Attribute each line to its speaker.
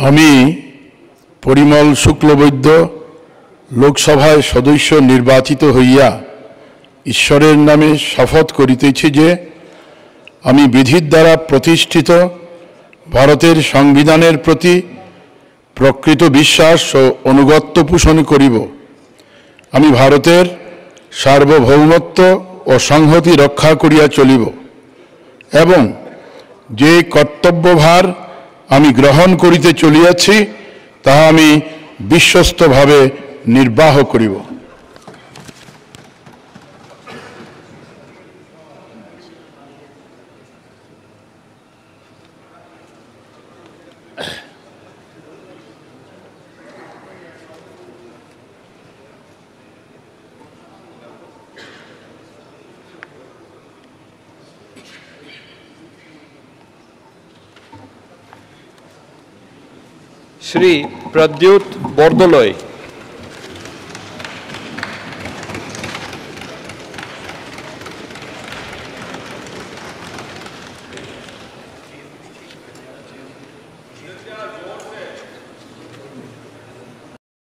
Speaker 1: আমি পরিমল শুক্লবৈদ্য লোকসভায় সদস্য নির্বাচিত হইয়া ঈশ্বরের নামে শপথ করিতেছি যে আমি বিধির দ্বারা প্রতিষ্ঠিত ভারতের সংবিধানের প্রতি প্রকৃত বিশ্বাস ও অনুগত্য পোষণ করিব। আমি ভারতের সার্বভৌমত্ব ও সংহতি রক্ষা করিয়া চলিব এবং যে কর্তব্যভার আমি গ্রহণ করিতে চলিয়াছি তাহা আমি বিশ্বস্তভাবে নির্বাহ করিব।
Speaker 2: শ্রী প্রদ্যুৎ বরদলৈ।